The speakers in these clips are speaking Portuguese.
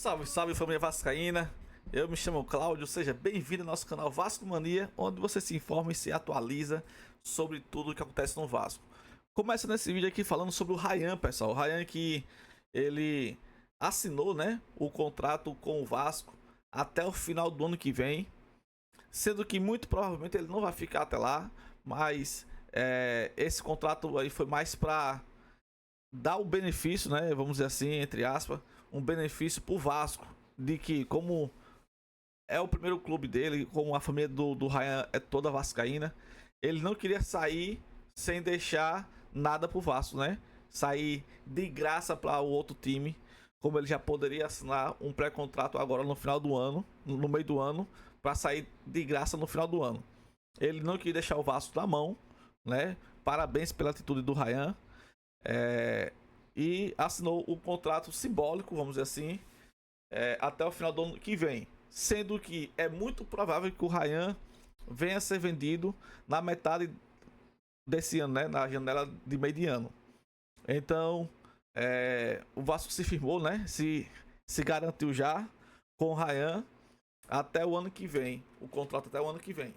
Salve, salve família vascaína. Eu me chamo Cláudio, seja bem-vindo ao nosso canal Vasco Mania, onde você se informa e se atualiza sobre tudo o que acontece no Vasco. Começa nesse vídeo aqui falando sobre o Ryan, pessoal. O Ryan que ele assinou, né, o contrato com o Vasco até o final do ano que vem, sendo que muito provavelmente ele não vai ficar até lá, mas esse contrato aí foi mais para dar o benefício, né, vamos dizer assim, entre aspas, um benefício pro Vasco, de que como é o primeiro clube dele, como a família do Ryan é toda vascaína, ele não queria sair sem deixar nada pro Vasco, né? Sair de graça para o outro time, como ele já poderia assinar um pré-contrato agora no final do ano, no meio do ano, para sair de graça no final do ano. Ele não queria deixar o Vasco na mão, né? Parabéns pela atitude do Ryan. E assinou um contrato simbólico, vamos dizer assim, até o final do ano que vem. Sendo que é muito provável que o Ryan venha a ser vendido na metade desse ano, né? Na janela de meio de ano. Então, o Vasco se firmou, né? Se garantiu já com o Ryan até o ano que vem. O contrato até o ano que vem.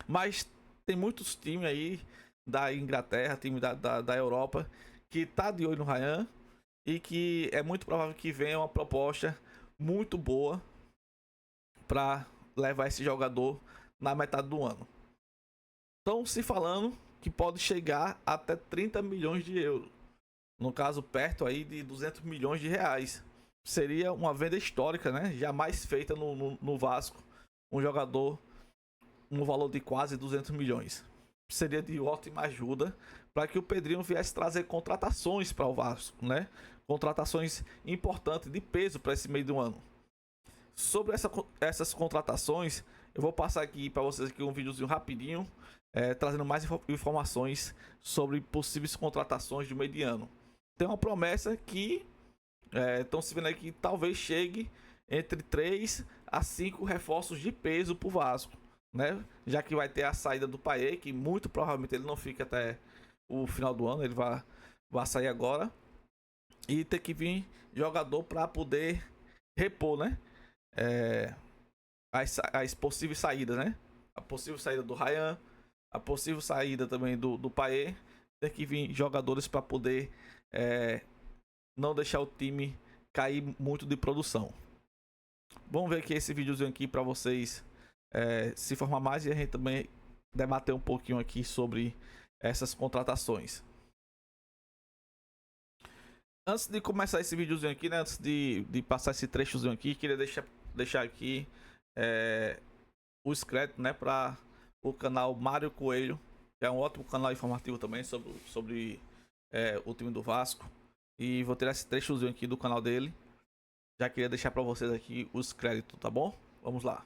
Mas tem muitos times aí da Inglaterra, time da Europa, que tá de olho no Ryan e que é muito provável que venha uma proposta muito boa para levar esse jogador na metade do ano. Estão se falando que pode chegar até 30 milhões de euros. No caso, perto aí de 200 milhões de reais. Seria uma venda histórica, né? Jamais feita no Vasco. Um jogador no valor de quase 200 milhões. Seria de ótima ajuda para que o Pedrinho viesse trazer contratações para o Vasco, né? Contratações importantes de peso para esse meio do ano. Sobre essas contratações, eu vou passar aqui para vocês aqui um videozinho rapidinho, trazendo mais informações sobre possíveis contratações do meio de ano. Tem uma promessa que estão se vendo aí que talvez chegue entre 3 a 5 reforços de peso para o Vasco, né? Já que vai ter a saída do Payet, que muito provavelmente ele não fica até o final do ano, ele vai sair agora. E ter que vir jogador para poder repor, né? As possíveis saídas, né? A possível saída do Ryan, a possível saída também do Payet. Ter que vir jogadores para poder não deixar o time cair muito de produção. Vamos ver aqui esse videozinho aqui para vocês se informar mais e a gente também debater um pouquinho aqui sobre essas contratações. Antes de começar esse videozinho aqui, né, antes de passar esse trechozinho aqui, queria deixar aqui o inscrito, né, para o canal Mário Coelho, que é um ótimo canal informativo também sobre o time do Vasco. E vou tirar esse trechozinho aqui do canal dele. Já queria deixar para vocês aqui os créditos, tá bom? Vamos lá.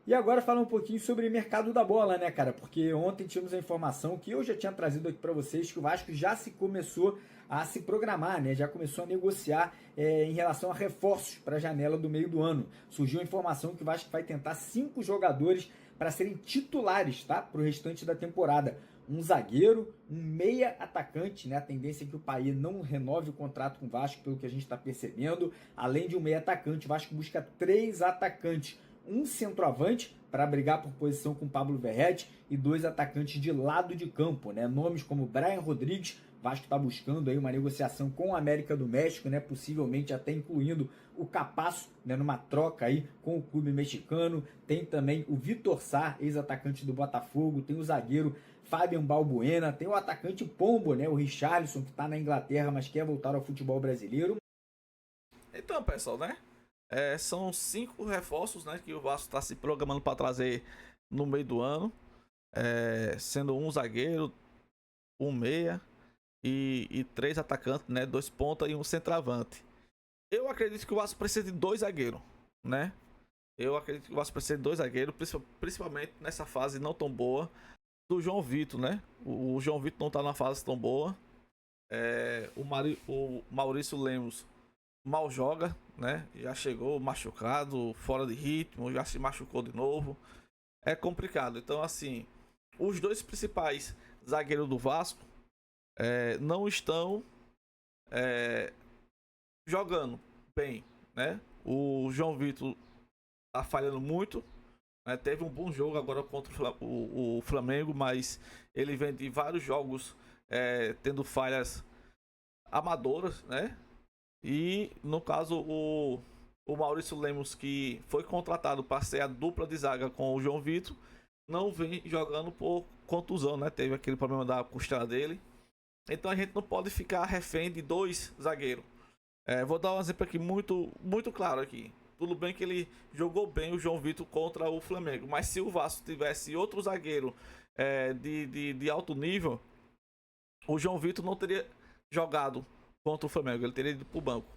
E agora falar um pouquinho sobre o mercado da bola, né, cara? Porque ontem tínhamos a informação que eu já tinha trazido aqui para vocês, que o Vasco já começou a se programar, né? Já começou a negociar em relação a reforços para a janela do meio do ano. Surgiu a informação que o Vasco vai tentar 5 jogadores para serem titulares, tá? Para o restante da temporada. Um zagueiro, um meia atacante, né? A tendência é que o Payet não renove o contrato com o Vasco, pelo que a gente está percebendo. Além de um meia atacante, o Vasco busca 3 atacantes. Um centroavante para brigar por posição com Pablo Verrete e 2 atacantes de lado de campo, né? Nomes como Brian Rodrigues, Vasco está buscando aí uma negociação com a América do México, né? Possivelmente até incluindo o Capasso, né? Numa troca aí com o clube mexicano. Tem também o Vitor Sá, ex-atacante do Botafogo, tem o zagueiro Fabian Balbuena, tem o atacante Pombo, né? O Richarlison, que está na Inglaterra, mas quer voltar ao futebol brasileiro. Então, pessoal, né? São 5 reforços, né, que o Vasco está se programando para trazer no meio do ano, sendo um zagueiro, um meia e 3 atacantes, né, 2 pontas e um centroavante. Eu acredito que o Vasco precisa de 2 zagueiros, né? Eu acredito que o Vasco precisa de 2 zagueiros, principalmente nessa fase não tão boa do João Vitor, né? O João Vitor não está na fase tão boa. O Maurício Lemos mal joga, né? Já chegou machucado, fora de ritmo, já se machucou de novo. É complicado. Então, assim, os 2 principais zagueiros do Vasco não estão jogando bem, né? O João Vitor tá falhando muito, né? Teve um bom jogo agora contra o Flamengo, mas ele vem de vários jogos tendo falhas amadoras, né? E no caso o Maurício Lemos, que foi contratado para ser a dupla de zaga com o João Vitor, não vem jogando por contusão, né? Teve aquele problema da costela dele. Então a gente não pode ficar refém de dois zagueiros. Vou dar um exemplo aqui muito, muito claro aqui. Tudo bem que ele jogou bem o João Vitor contra o Flamengo, mas se o Vasco tivesse outro zagueiro de alto nível, o João Vitor não teria jogado contra o Flamengo, ele teria ido pro banco.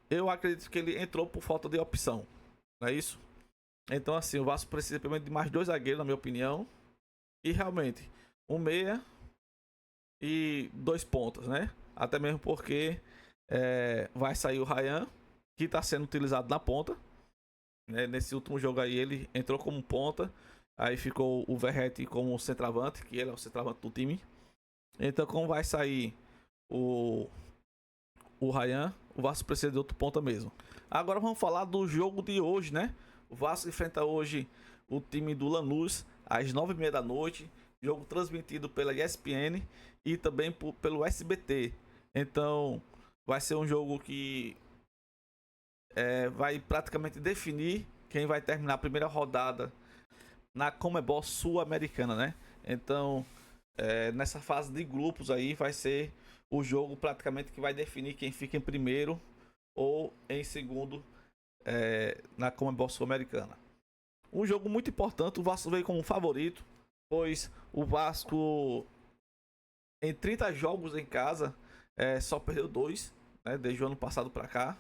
Eu acredito que ele entrou por falta de opção, não é isso? Então assim, o Vasco precisa pelo menos de mais dois zagueiros, na minha opinião. E realmente, um meia e dois pontas, né? Até mesmo porque vai sair o Ryan, que está sendo utilizado na ponta, né? Nesse último jogo aí ele entrou como ponta. Aí ficou o Verratti como centroavante, que ele é o centroavante do time. Então como vai sair o Ryan, o Vasco precisa de outro ponta mesmo. Agora vamos falar do jogo de hoje, né? O Vasco enfrenta hoje o time do Lanús às 9h30 da noite. Jogo transmitido pela ESPN e também pelo SBT. Então vai ser um jogo que vai praticamente definir quem vai terminar a primeira rodada na Conmebol Sul-Americana, né? Então nessa fase de grupos aí vai ser o jogo praticamente que vai definir quem fica em primeiro ou em segundo na Conmebol Sul-Americana. Um jogo muito importante, o Vasco veio como favorito, pois o Vasco em 30 jogos em casa só perdeu 2, né, desde o ano passado para cá.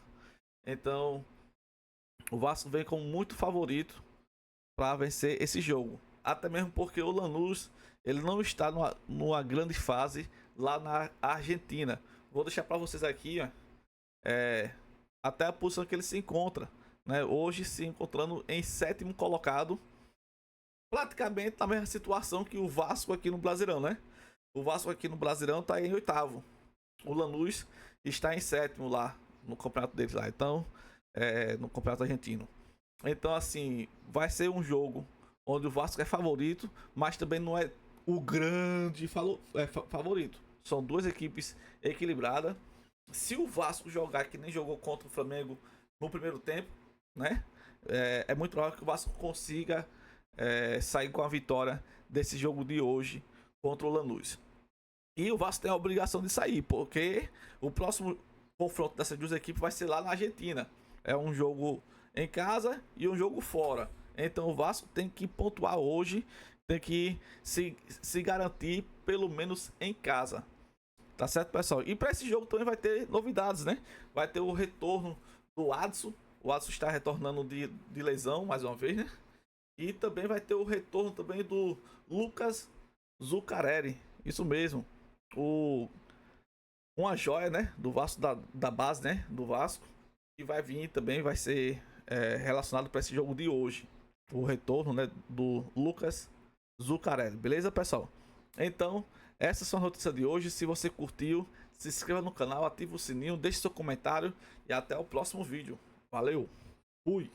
Então o Vasco vem como muito favorito para vencer esse jogo, até mesmo porque o Lanús ele não está numa grande fase lá na Argentina. Vou deixar para vocês aqui até a posição que ele se encontra, né? Hoje se encontrando em 7º colocado, praticamente na mesma situação que o Vasco aqui no Brasileirão, né? O Vasco aqui no Brasileirão está em 8º. O Lanús está em 7º lá no campeonato deles lá. Então, no campeonato argentino. Então, assim, vai ser um jogo onde o Vasco é favorito, mas também não é o grande favorito. São duas equipes equilibradas. Se o Vasco jogar que nem jogou contra o Flamengo no primeiro tempo, né? É muito provável que o Vasco consiga sair com a vitória desse jogo de hoje contra o Lanús. E o Vasco tem a obrigação de sair, porque o próximo confronto dessas duas equipes vai ser lá na Argentina. É um jogo em casa e um jogo fora. Então o Vasco tem que pontuar hoje, tem que se garantir pelo menos em casa. Tá certo, pessoal? E para esse jogo também vai ter novidades, né? Vai ter o retorno do Adson. O Adson está retornando de lesão mais uma vez, né? E também vai ter o retorno também do Lucas Zuccarelli. Isso mesmo. Uma joia, né? Do Vasco, da base, né? Do Vasco. E vai vir também, vai ser relacionado para esse jogo de hoje. O retorno, né? Do Lucas Zuccarelli. Beleza, pessoal? Então, essas são as notícias de hoje. Se você curtiu, se inscreva no canal, ative o sininho, deixe seu comentário e até o próximo vídeo. Valeu, fui!